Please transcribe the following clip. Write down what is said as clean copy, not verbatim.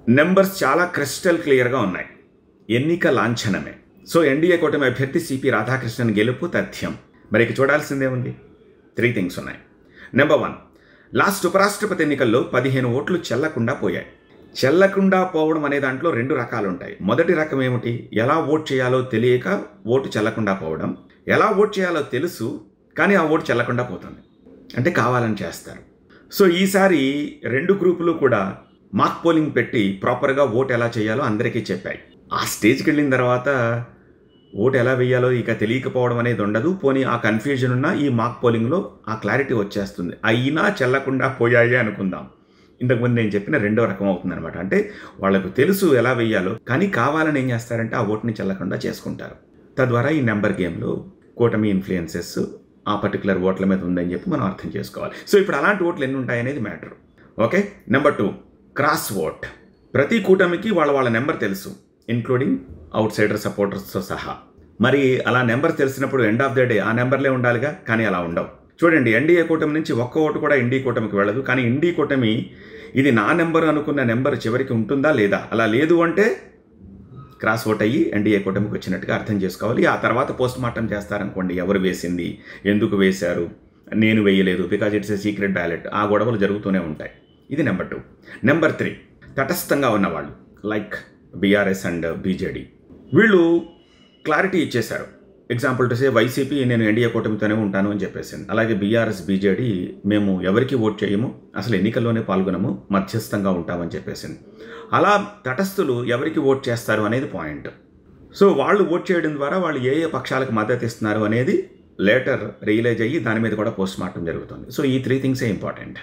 Numbers చాలా crystal క్లియర్గా ఉన్నాయి. ఎన్నిక లాంఛనమే. సో ఎన్డీఏ కూటమి అభ్యర్థి సిపి రాధాకృష్ణన్ గెలుపు తథ్యం. మరి ఇక చూడాల్సిందే ఉంది. 3 థింగ్స్ ఉన్నాయి. నెంబర్ 1, లాస్ట్ ఉపరాష్ట్రపతి ఎన్నికల్లో 15 ఓట్లు చెల్లకుండా పోయాయి. చెల్లకుండా పోవడం అనే దాంట్లో 2 రకాలు ఉంటాయి. మొదటి రకం ఏమిటి? ఎలా ఓట్ చేయాలో తెలియక ఓటు చెల్లకుండా పోవడం. ఎలా ఓట్ చేయాలో తెలుసు కానీ ఆ ఓటు చెల్లకుండా పోతుంది, అంటే కావాలని చేస్తారు. సో ఈసారి 2 గ్రూపులు కూడా మాక్ పోలింగ్ పెట్టి ప్రాపర్గా ఓటు ఎలా చేయాలో అందరికీ చెప్పాయి. ఆ స్టేజ్కి వెళ్ళిన తర్వాత ఓటు ఎలా వేయాలో ఇక తెలియకపోవడం అనేది ఉండదు. పోనీ ఆ కన్ఫ్యూజన్ ఉన్న ఈ మాక్ పోలింగ్లో ఆ క్లారిటీ వచ్చేస్తుంది. అయినా చెల్లకుండా పోయాయి అనుకుందాం. ఇంతకుముందు నేను చెప్పిన 2వ రకం అవుతుందన్నమాట. అంటే వాళ్ళకు తెలుసు ఎలా వేయాలో కానీ కావాలని ఏం చేస్తారంటే ఆ ఓటుని చెల్లకుండా చేసుకుంటారు. తద్వారా ఈ నెంబర్ గేమ్లో కూటమి ఇన్ఫ్లుయెన్సెస్ ఆ పర్టికులర్ ఓట్ల మీద ఉందని చెప్పి మనం అర్థం చేసుకోవాలి. సో ఇప్పుడు అలాంటి ఓట్లు ఎన్ని ఉంటాయనేది matter. Okay. Number 2, cross vote. ప్రతి కూటమికి వాళ్ళ నెంబర్ తెలుసు, ఇంక్లూడింగ్ అవుట్ సైడర్ సపోర్టర్స్తో సహా. మరి అలా నెంబర్ తెలిసినప్పుడు ఎండ్ ఆఫ్ ద డే ఆ నెంబర్లే ఉండాలిగా, కానీ అలా ఉండవు. చూడండి, ఎన్డీఏ కూటమి నుంచి ఒక్క ఓటు కూడా ఎన్డీ కూటమికి వెళ్ళదు. కానీ ఎన్డీ కూటమి ఇది నా నెంబర్ అనుకున్న నెంబర్ చివరికి ఉంటుందా లేదా, అలా లేదు అంటే క్రాస్ ఓట్ అయ్యి ఎన్డీఏ కూటమికి వచ్చినట్టుగా అర్థం చేసుకోవాలి. ఆ తర్వాత పోస్ట్ మార్టం చేస్తారనుకోండి, ఎవరు వేసింది, ఎందుకు వేశారు, నేను వేయలేదు, because it's a secret ballot, ఆ గొడవలు జరుగుతూనే ఉంటాయి. ఇది నెంబర్ 2. నెంబర్ 3, తటస్థంగా ఉన్నవాళ్ళు లైక్ బీఆర్ఎస్ అండ్ బీజేడీ. వీళ్ళు క్లారిటీ ఇచ్చేశారు. ఎగ్జాంపుల్ టు సే వైసీపీ నేను ఎన్డీఏ కూటమితోనే ఉంటాను అని చెప్పేసింది. అలాగే బీఆర్ఎస్ బీజేడీ మేము ఎవరికి ఓట్ చేయము, అసలు ఎన్నికల్లోనే పాల్గొనము, మధ్యస్థంగా ఉంటామని చెప్పేసింది. అలా తటస్థులు ఎవరికి ఓట్ చేస్తారు అనేది పాయింట్. సో వాళ్ళు ఓట్ చేయడం ద్వారా వాళ్ళు ఏ ఏ పక్షాలకు మద్దతు ఇస్తున్నారు అనేది లేటర్ రియలైజ్ అయ్యి దాని మీద కూడా పోస్ట్ మార్టం జరుగుతుంది. సో ఈ 3 థింగ్సే ఇంపార్టెంట్.